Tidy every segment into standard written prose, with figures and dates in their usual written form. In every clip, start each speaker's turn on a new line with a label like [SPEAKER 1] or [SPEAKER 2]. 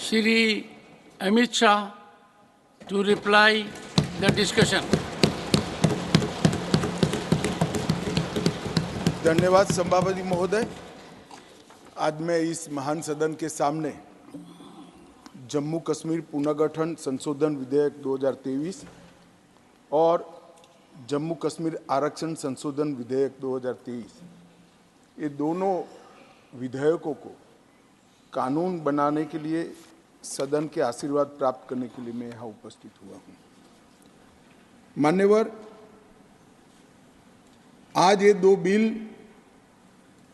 [SPEAKER 1] Shri Amit Shah to reply the discussion.
[SPEAKER 2] धन्यवाद सभापति महोदय। आज मैं इस महान सदन के सामने जम्मू कश्मीर पुनर्गठन संशोधन विधेयक 2023 और जम्मू कश्मीर आरक्षण संशोधन विधेयक 2023 ये दोनों विधेयकों को कानून बनाने के लिए सदन के आशीर्वाद प्राप्त करने के लिए मैं यहाँ उपस्थित हुआ हूँ। मान्यवर, आज ये दो बिल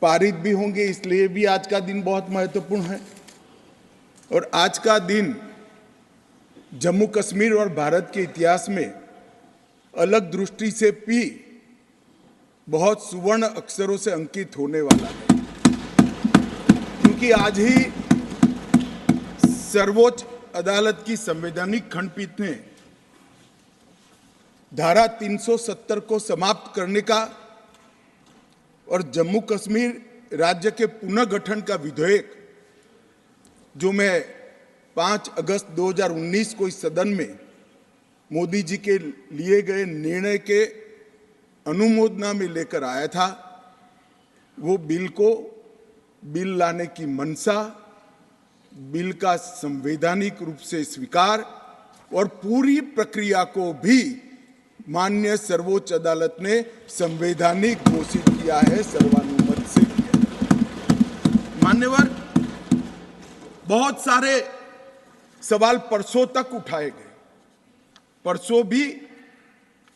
[SPEAKER 2] पारित भी होंगे, इसलिए भी आज का दिन बहुत महत्वपूर्ण है। और आज का दिन जम्मू कश्मीर और भारत के इतिहास में अलग दृष्टि से भी बहुत सुवर्ण अक्षरों से अंकित होने वाला है, क्योंकि आज ही सर्वोच्च अदालत की संवैधानिक खंडपीठ ने धारा 370 को समाप्त करने का और जम्मू कश्मीर राज्य के पुनर्गठन का विधेयक, जो मैं 5 अगस्त 2019 को इस सदन में मोदी जी के लिए गए निर्णय के अनुमोदना में लेकर आया था, वो बिल लाने की मंशा, बिल का संवैधानिक रूप से स्वीकार और पूरी प्रक्रिया को भी माननीय सर्वोच्च अदालत ने संवैधानिक घोषित किया है, सर्वानुमत से किया है। मान्यवर, बहुत सारे सवाल परसों तक उठाए गए। परसों भी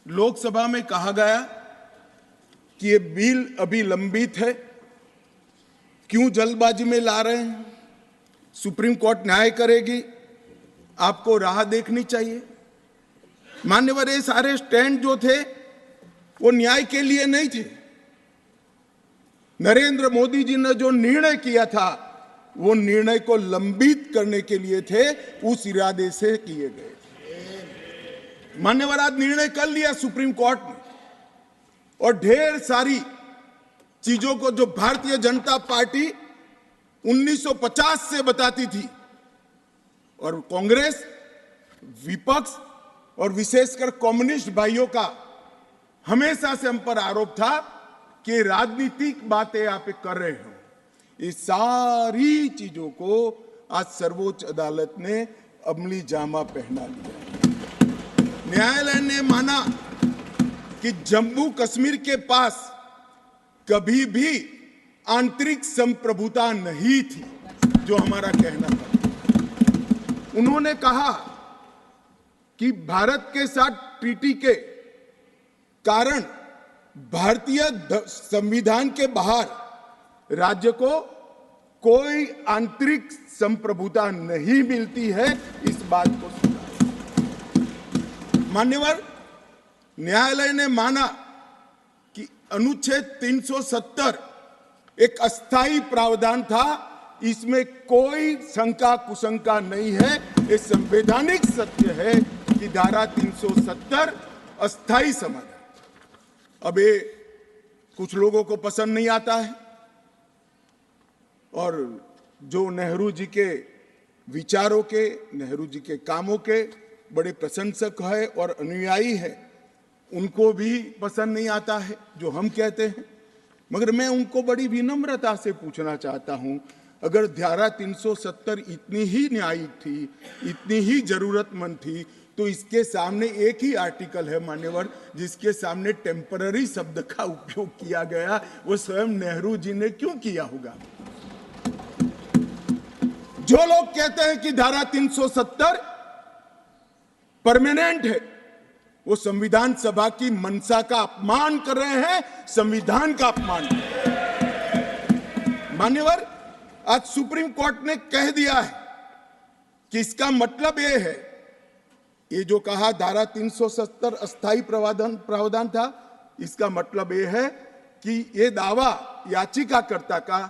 [SPEAKER 2] लोकसभा में कहा गया कि ये बिल अभी लंबित है, क्यों जल्दबाजी में ला रहे हैं, सुप्रीम कोर्ट न्याय करेगी, आपको राह देखनी चाहिए। मान्यवर, ये सारे स्टैंड जो थे वो न्याय के लिए नहीं थे। नरेंद्र मोदी जी ने जो निर्णय किया था वो निर्णय को लंबित करने के लिए थे, उस इरादे से किए गए थे। मान्यवर, आज निर्णय कर लिया सुप्रीम कोर्ट ने, और ढेर सारी चीजों को जो भारतीय जनता पार्टी 1950 से बताती थी, और कांग्रेस, विपक्ष और विशेषकर कम्युनिस्ट भाइयों का हमेशा से हम पर आरोप था कि राजनीतिक बातें आप कर रहे हो, इस सारी चीजों को आज सर्वोच्च अदालत ने अमली जामा पहना दिया। न्यायालय ने माना कि जम्मू कश्मीर के पास कभी भी आंतरिक संप्रभुता नहीं थी, जो हमारा कहना था। उन्होंने कहा कि भारत के साथ ट्रीटी के कारण भारतीय संविधान के बाहर राज्य को कोई आंतरिक संप्रभुता नहीं मिलती है, इस बात को सुना। मान्यवर, न्यायालय ने माना कि अनुच्छेद 370 एक अस्थायी प्रावधान था, इसमें कोई शंका कुशंका नहीं है, ये संवैधानिक सत्य है कि धारा 370 अस्थायी समाधान। अब ये कुछ लोगों को पसंद नहीं आता है, और जो नेहरू जी के विचारों के, नेहरू जी के कामों के बड़े प्रशंसक है और अनुयायी है, उनको भी पसंद नहीं आता है जो हम कहते हैं। मगर मैं उनको बड़ी विनम्रता से पूछना चाहता हूं, अगर धारा 370 इतनी ही न्यायिक थी, इतनी ही जरूरतमंद थी, तो इसके सामने एक ही आर्टिकल है मान्यवर, जिसके सामने टेम्पररी शब्द का उपयोग किया गया, वो स्वयं नेहरू जी ने क्यों किया होगा? जो लोग कहते हैं कि धारा 370 परमानेंट है, वो संविधान सभा की मंशा का अपमान कर रहे हैं, संविधान का अपमान कर रहे हैं। मान्यवर, आज सुप्रीम कोर्ट ने कह दिया है कि इसका मतलब यह है, ये जो कहा धारा 370 अस्थायी प्रावधान था, इसका मतलब यह है कि ये दावा याचिकाकर्ता का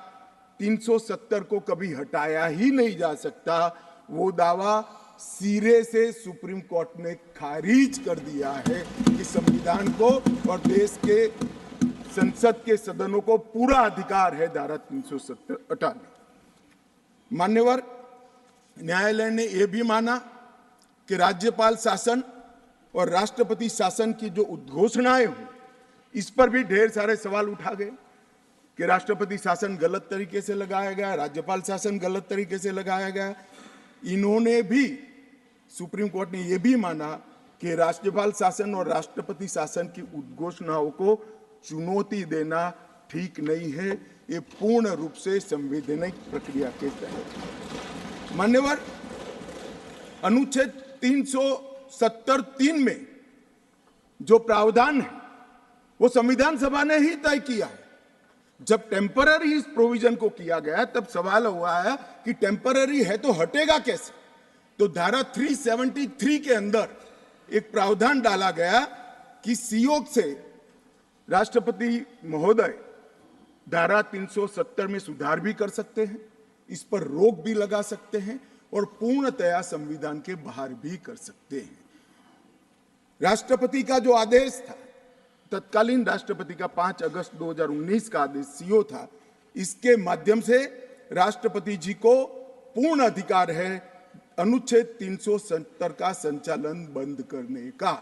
[SPEAKER 2] 370 को कभी हटाया ही नहीं जा सकता। वो दावा सिरे से सुप्रीम कोर्ट ने खारिज कर दिया है कि संविधान को और देश के संसद के सदनों को पूरा अधिकार है धारा 370 हटाने। मान्यवर, न्यायालय ने यह भी माना कि राज्यपाल शासन और राष्ट्रपति शासन की जो उद्घोषणाएं हुई, इस पर भी ढेर सारे सवाल उठा गए कि राष्ट्रपति शासन गलत तरीके से लगाया गया, राज्यपाल शासन गलत तरीके से लगाया गया। इन्होंने भी, सुप्रीम कोर्ट ने यह भी माना कि राज्यपाल शासन और राष्ट्रपति शासन की उद्घोषणाओं को चुनौती देना ठीक नहीं है, ये पूर्ण रूप से संवैधानिक प्रक्रिया के तहत। मान्यवर, अनुच्छेद 370(3) में जो प्रावधान है वो संविधान सभा ने ही तय किया है। जब टेम्पररी इस प्रोविजन को किया गया तब सवाल हुआ है कि टेम्पररी है तो हटेगा कैसे। तो धारा 373 के अंदर एक प्रावधान डाला गया कि सीओ से राष्ट्रपति महोदय धारा 370 में सुधार भी कर सकते हैं, इस पर रोक भी लगा सकते हैं और पूर्णतया संविधान के बाहर भी कर सकते हैं। राष्ट्रपति का जो आदेश था, तत्कालीन राष्ट्रपति का 5 अगस्त 2019 का आदेश सीओ था, इसके माध्यम से राष्ट्रपति जी को पूर्ण अधिकार है अनुच्छेद 370 का संचालन बंद करने का।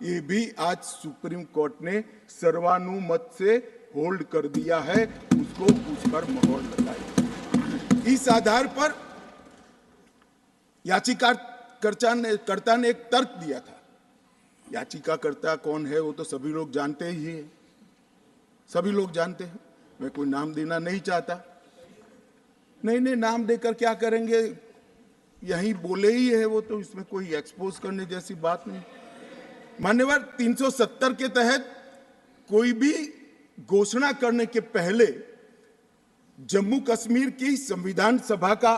[SPEAKER 2] ये भी आज सुप्रीम कोर्ट ने सर्वानुमत से होल्ड कर दिया है, उसको उस पर मोहर लगाई। इस आधार पर याचिकाकर्ता ने एक तर्क दिया था। याचिकाकर्ता कौन है वो तो सभी लोग जानते ही हैं, सभी लोग जानते हैं, मैं कोई नाम देना नहीं चाहता। नहीं, नाम देकर क्या करेंगे, यही बोले ही है वो, तो इसमें कोई एक्सपोज करने जैसी बात नहीं। मान्यवर, 370 के तहत कोई भी घोषणा करने के पहले जम्मू कश्मीर की संविधान सभा का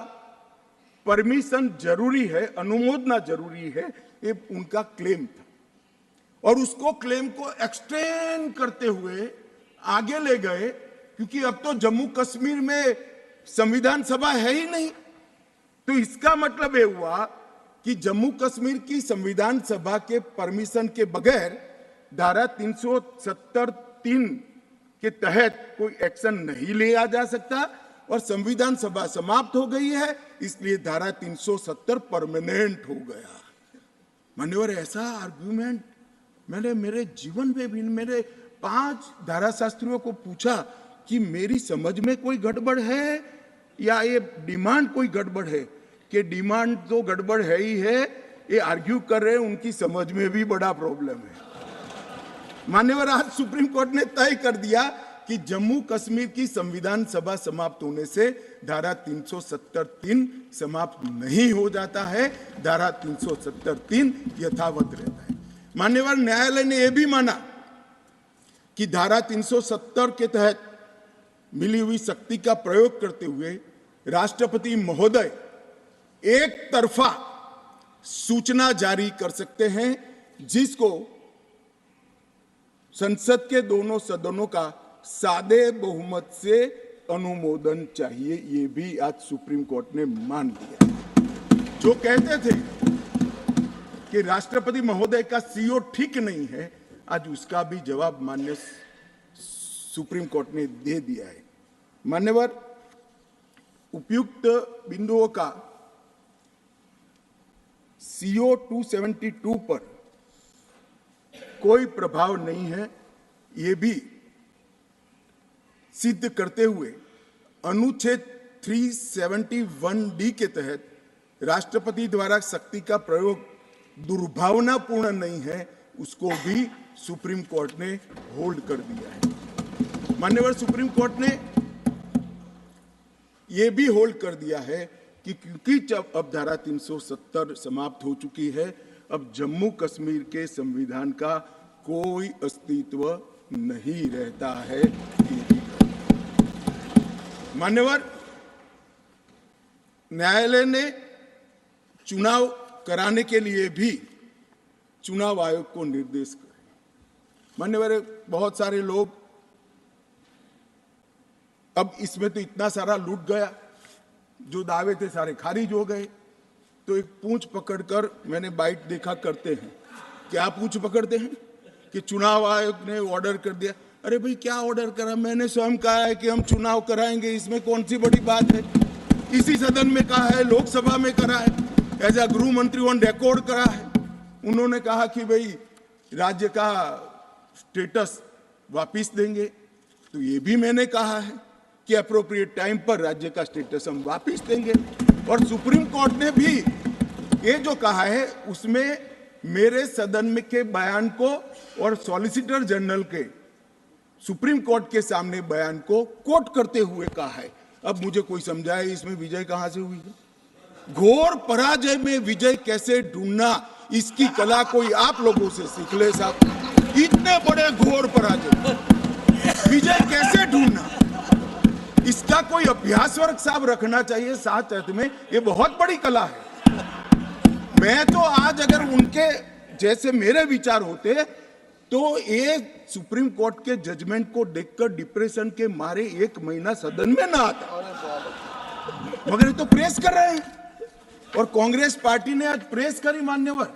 [SPEAKER 2] परमिशन जरूरी है, अनुमोदना जरूरी है, ये उनका क्लेम था। और उसको क्लेम को एक्सटेंड करते हुए आगे ले गए, क्योंकि अब तो जम्मू कश्मीर में संविधान सभा है ही नहीं। तो इसका मतलब ये हुआ कि जम्मू कश्मीर की संविधान सभा के परमिशन के बगैर धारा 370(3) के तहत कोई एक्शन नहीं लिया जा सकता और संविधान सभा समाप्त हो गई है, इसलिए धारा 370 परमानेंट हो गया। मान्यवर, ऐसा आर्गुमेंट मैंने मेरे जीवन में भी, मेरे 5 धाराशास्त्रियों को पूछा कि मेरी समझ में कोई गड़बड़ है या ये डिमांड कोई गड़बड़ है, कि डिमांड तो गड़बड़ है ही है, ये आर्ग्यू कर रहे हैं उनकी समझ में भी बड़ा प्रॉब्लम है। मान्यवर, आज सुप्रीम कोर्ट ने तय कर दिया कि जम्मू कश्मीर की संविधान सभा समाप्त होने से धारा 370(3) समाप्त नहीं हो जाता है, धारा 370(3) यथावत रहता है। मान्यवर, न्यायालय ने यह भी माना कि धारा 370 के तहत मिली हुई शक्ति का प्रयोग करते हुए राष्ट्रपति महोदय एक तरफा सूचना जारी कर सकते हैं, जिसको संसद के दोनों सदनों का सादे बहुमत से अनुमोदन चाहिए। ये भी आज सुप्रीम कोर्ट ने मान लिया। जो कहते थे कि राष्ट्रपति महोदय का सीओ ठीक नहीं है, आज उसका भी जवाब माननीय सुप्रीम कोर्ट ने दे दिया है। मान्यवर, उपयुक्त बिंदुओं का सीओ 272 पर कोई प्रभाव नहीं है, ये भी सिद्ध करते हुए अनुच्छेद 371(d) के तहत राष्ट्रपति द्वारा शक्ति का प्रयोग दुर्भावनापूर्ण नहीं है, उसको भी सुप्रीम कोर्ट ने होल्ड कर दिया है। मान्यवर, सुप्रीम कोर्ट ने यह भी होल्ड कर दिया है कि क्योंकि जब अब धारा 370 समाप्त हो चुकी है, अब जम्मू कश्मीर के संविधान का कोई अस्तित्व नहीं रहता है। मान्यवर, न्यायालय ने चुनाव कराने के लिए भी चुनाव आयोग को निर्देश करे। मान्यवर, बहुत सारे लोग, अब इसमें तो इतना सारा लूट गया, जो दावे थे सारे खारिज हो गए। तो एक पूंछ पकड़कर मैंने बाइट देखा करते हैं, क्या पूंछ पकड़ते हैं कि चुनाव आयोग ने ऑर्डर कर दिया। अरे भाई, क्या ऑर्डर करा? मैंने स्वयं कहा है कि हम चुनाव कराएंगे, इसमें कौन सी बड़ी बात है? इसी सदन में कहा है, लोकसभा में करा है, एज अ गृह मंत्री ऑन रिकॉर्ड करा है। उन्होंने कहा कि भाई राज्य का स्टेटस वापिस देंगे, तो ये भी मैंने कहा है कि अप्रोप्रिएट टाइम पर राज्य का स्टेटस हम वापिस देंगे। और सुप्रीम कोर्ट ने भी ये जो कहा है उसमें मेरे सदन में के बयान को और सॉलिसिटर जनरल के सुप्रीम कोर्ट के सामने बयान को कोट करते हुए कहा है। अब मुझे कोई समझाए इसमें विजय कहां से हुई है? घोर पराजय में विजय कैसे ढूंढना, इसकी कला कोई आप लोगों से सीख ले साहब। इतने बड़े घोर पराजय विजय कैसे ढूंढना, इसका कोई अभ्यास वर्ग साहब रखना चाहिए साथ अर्थ में। ये बहुत बड़ी कला है। मैं तो आज अगर उनके जैसे मेरे विचार होते तो ये सुप्रीम कोर्ट के जजमेंट को देखकर डिप्रेशन के मारे 1 महीना सदन में ना आता, मगर ये तो प्रेस कर रहे हैं। और कांग्रेस पार्टी ने आज प्रेस करी मान्यवर,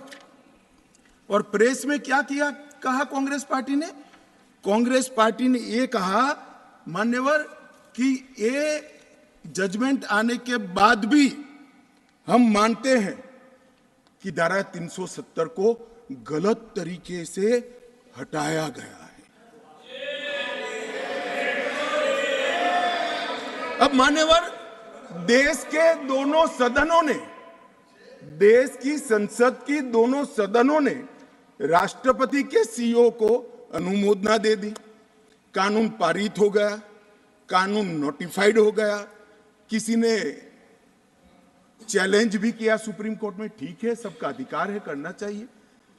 [SPEAKER 2] और प्रेस में क्या किया कहा कांग्रेस पार्टी ने? कांग्रेस पार्टी ने ये कहा मान्यवर कि ये जजमेंट आने के बाद भी हम मानते हैं कि धारा 370 को गलत तरीके से हटाया गया है। अब मान्यवर देश के दोनों सदनों ने, देश की संसद की दोनों सदनों ने राष्ट्रपति के सीओ को अनुमोदना दे दी, कानून पारित हो गया, कानून नोटिफाइड हो गया। किसी ने चैलेंज भी किया सुप्रीम कोर्ट में, ठीक है, सबका अधिकार है, करना चाहिए।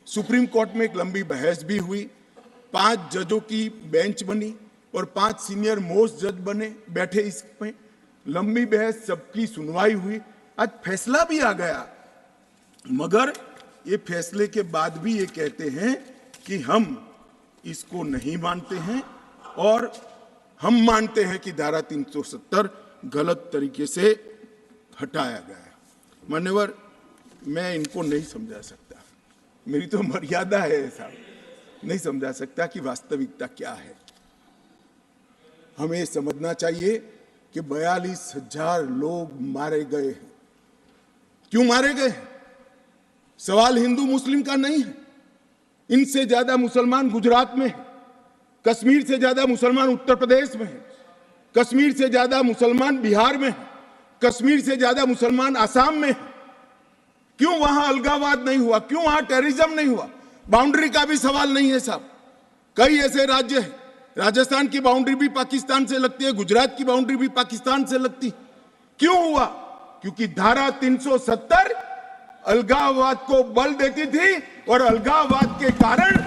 [SPEAKER 2] सुप्रीम कोर्ट में एक लंबी बहस भी हुई, 5 जजों की बेंच बनी और 5 सीनियर मोस्ट जज बने बैठे इसमें, लंबी बहस, सबकी सुनवाई हुई, आज फैसला भी आ गया। मगर ये फैसले के बाद भी ये कहते हैं कि हम इसको नहीं मानते हैं और हम मानते हैं कि धारा 370 गलत तरीके से हटाया गया है। मान्यवर, मैं इनको नहीं समझा सकता, मेरी तो मर्यादा है साहब, नहीं समझा सकता कि वास्तविकता क्या है। हमें समझना चाहिए कि 42,000 लोग मारे गए हैं। क्यों मारे गए हैं? सवाल हिंदू मुस्लिम का नहीं है। इनसे ज्यादा मुसलमान गुजरात में है, कश्मीर से ज्यादा मुसलमान उत्तर प्रदेश में है, कश्मीर से ज्यादा मुसलमान बिहार में है, कश्मीर से ज्यादा मुसलमान आसाम में है। क्यों वहां अलगाववाद नहीं हुआ? क्यों वहां टेररिज्म नहीं हुआ? बाउंड्री का भी सवाल नहीं है साहब। कई ऐसे राज्य हैं, राजस्थान की बाउंड्री भी पाकिस्तान से लगती है, गुजरात की बाउंड्री भी पाकिस्तान से लगती। क्यों हुआ? क्योंकि धारा 370 अलगाववाद को बल देती थी और अलगाववाद के कारण